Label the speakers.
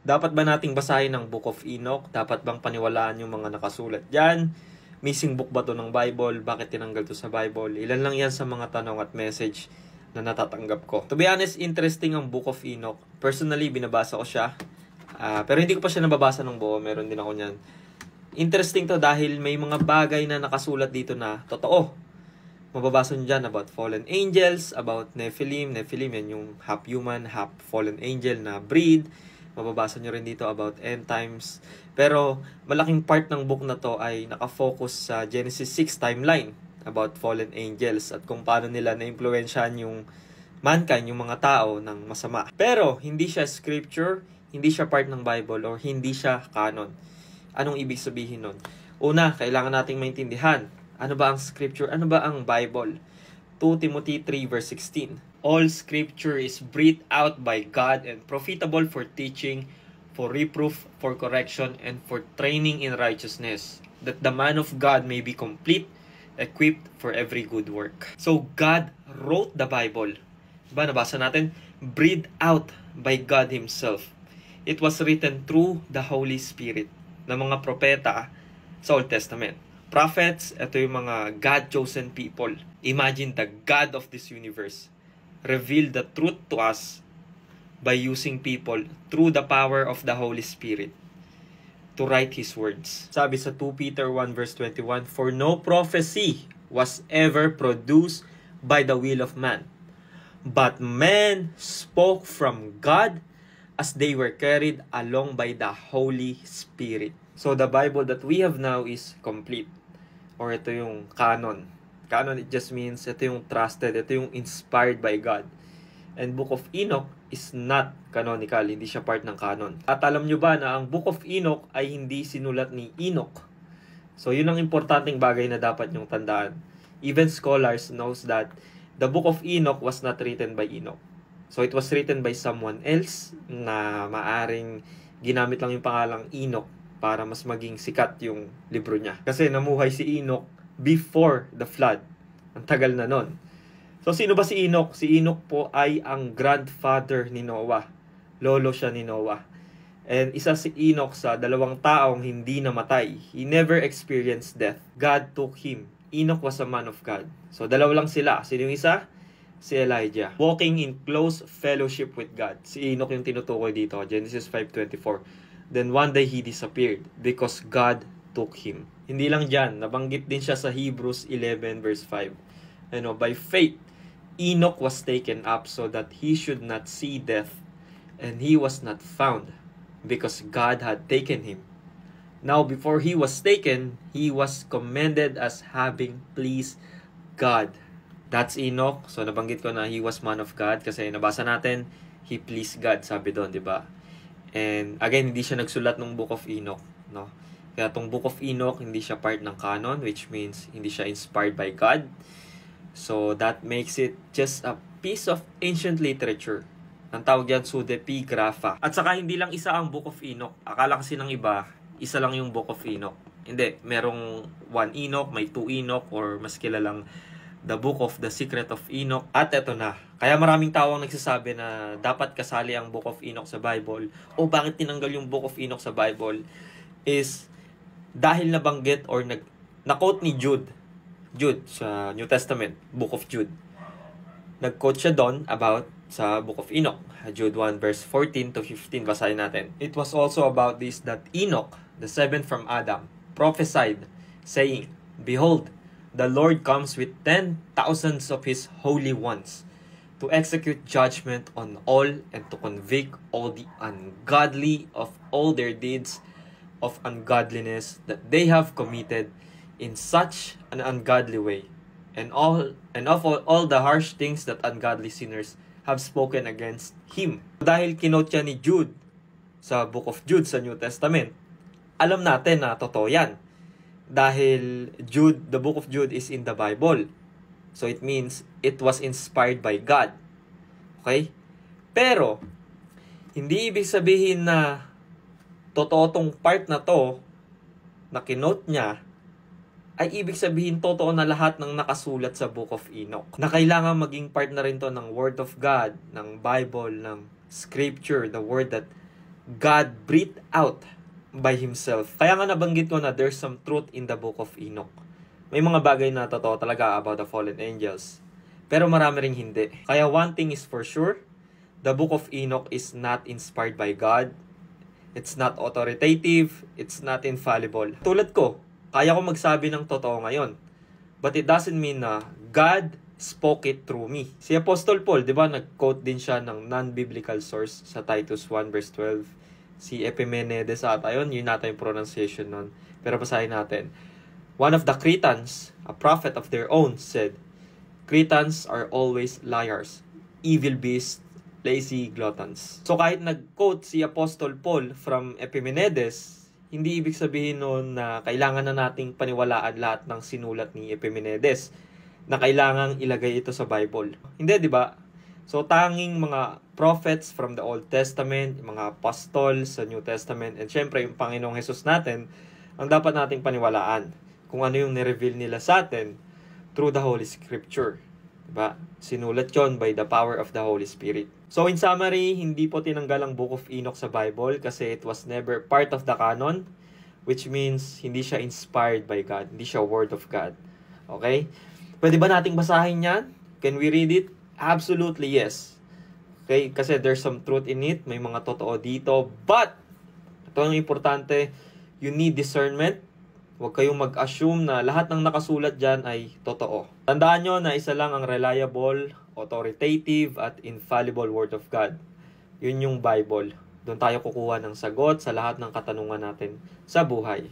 Speaker 1: Dapat ba nating basahin ang Book of Enoch? Dapat bang paniwalaan yung mga nakasulat dyan? Missing book ba to ng Bible? Bakit tinanggal to sa Bible? Ilan lang yan sa mga tanong at message na natatanggap ko. To be honest, interesting ang Book of Enoch. Personally, binabasa ko siya. Pero hindi ko pa siya nababasa ng buo. Meron din ako niyan. Interesting to dahil may mga bagay na nakasulat dito na totoo. Mababasa nyo dyan about fallen angels, about Nephilim. Nephilim yan yung half human, half fallen angel na breed. Mababasa nyo rin dito about end times. Pero malaking part ng book na to ay nakafocus sa Genesis 6 timeline about fallen angels at kung paano nila na-impluensyahan yung mankind, yung mga tao ng masama. Pero hindi siya scripture, hindi siya part ng Bible, or hindi siya canon. Anong ibig sabihin nun? Una, kailangan nating maintindihan. Ano ba ang scripture? Ano ba ang Bible? 2 Timothy 3 verse 16. All scripture is breathed out by God and profitable for teaching, for reproof, for correction, and for training in righteousness, that the man of God may be complete, equipped for every good work. So, God wrote the Bible. Diba, nabasa natin? Breathed out by God Himself. It was written through the Holy Spirit ng mga propeta sa Old Testament. Prophets, ito yung mga God-chosen people. Imagine the God of this universe revealed the truth to us by using people through the power of the Holy Spirit to write His words. Sabi sa 2 Peter 1 verse 21, "For no prophecy was ever produced by the will of man, but men spoke from God as they were carried along by the Holy Spirit." So the Bible that we have now is complete. Or ito yung canon. Canon, it just means ito yung trusted, ito yung inspired by God. And Book of Enoch is not canonical, hindi siya part ng canon. At alam nyo ba na ang Book of Enoch ay hindi sinulat ni Enoch? So yun ang importanteng bagay na dapat nyong tandaan. Even scholars knows that the Book of Enoch was not written by Enoch. So it was written by someone else na maaring ginamit lang yung pangalang Enoch para mas maging sikat yung libro niya. Kasi namuhay si Enoch before the flood. Ang tagal na nun. So sino ba si Enoch? Si Enoch po ay ang grandfather ni Noah. Lolo siya ni Noah. And isa si Enoch sa dalawang taong hindi namatay. He never experienced death. God took him. Enoch was a man of God. So dalawa lang sila. Sino yung isa? Si Elijah. Walking in close fellowship with God. Si Enoch yung tinutukoy dito. Genesis 5:24. Then one day he disappeared because God took him. Hindi lang dyan, nabanggit din siya sa Hebrews 11 verse 5. By faith, Enoch was taken up so that he should not see death, and he was not found because God had taken him. Now before he was taken, he was commended as having pleased God. That's Enoch. So nabanggit ko na he was man of God kasi nabasa natin, he pleased God, sabi doon, di ba? And again, hindi siya nagsulat ng Book of Enoch, no? Kaya tong Book of Enoch, hindi siya part ng canon, which means hindi siya inspired by God. So that makes it just a piece of ancient literature. Ang tawag yan, pseudepigrapha. At saka hindi lang isa ang Book of Enoch. Akala kasi ng iba, isa lang yung Book of Enoch. Hindi, merong 1 Enoch, may 2 Enoch, or mas kilalang The Book of the Secret of Enoch. At eto na. Kaya maraming tao ang nagsasabi na dapat kasali ang Book of Enoch sa Bible. O bakit tinanggal yung Book of Enoch sa Bible? Is dahil nabanggit or na-quote ni Jude sa New Testament, Book of Jude. Nag-quote siya doon about sa Book of Enoch. Jude 1 verse 14 to 15, basahin natin. It was also about this that Enoch, the seventh from Adam, prophesied, saying, "Behold, the Lord comes with 10,000s of His holy ones to execute judgment on all and to convict all the ungodly of all their deeds of ungodliness that they have committed in such an ungodly way, and of all the harsh things that ungodly sinners have spoken against Him." Dahil kinote siya ni Jude sa Book of Jude sa New Testament, alam natin na totoo yan. Dahil Jude, the Book of Jude is in the Bible. So it means it was inspired by God. Okay? Pero, hindi ibig sabihin na totoo tong part na to, na kinote niya, ay ibig sabihin totoo na lahat ng nakasulat sa Book of Enoch. Na kailangan maging part na rin to ng Word of God, ng Bible, ng Scripture, the Word that God breathed out by Himself. Kaya nga nabanggit ko na there's some truth in the Book of Enoch. May mga bagay na totoo talaga about the fallen angels. Pero marami ring hindi. Kaya one thing is for sure, the Book of Enoch is not inspired by God. It's not authoritative. It's not infallible. Tulad ko, kaya ko magsabi ng totoo ngayon. But it doesn't mean na God spoke it through me. Si Apostle Paul, di ba, nag-quote din siya ng non-biblical source sa Titus 1 verse 12. Si Epimenides ata yun nata yung pronunciation nun. Pero basahin natin. One of the Cretans, a prophet of their own, said, Cretans are always liars, evil beasts, lazy gluttons. So kahit nag-quote si Apostle Paul from Epimenides, hindi ibig sabihin nun na kailangan na nating paniwalaan lahat ng sinulat ni Epimenides na kailangang ilagay ito sa Bible. Hindi, di ba? So, tanging mga prophets from the Old Testament, mga apostles sa New Testament, and syempre, yung Panginoong Jesus natin, ang dapat nating paniwalaan kung ano yung nireveal nila sa atin through the Holy Scripture. Diba? Sinulat yon by the power of the Holy Spirit. So, in summary, hindi po tinanggal ang Book of Enoch sa Bible kasi it was never part of the canon, which means hindi siya inspired by God, hindi siya Word of God. Okay? Pwede ba nating basahin yan? Can we read it? Absolutely yes. Okay? Kasi there's some truth in it. May mga totoo dito. But, ito ang importante, you need discernment. Huwag kayong mag-assume na lahat ng nakasulat dyan ay totoo. Tandaan nyo na isa lang ang reliable, authoritative, at infallible Word of God. Yun yung Bible. Doon tayo kukuha ng sagot sa lahat ng katanungan natin sa buhay.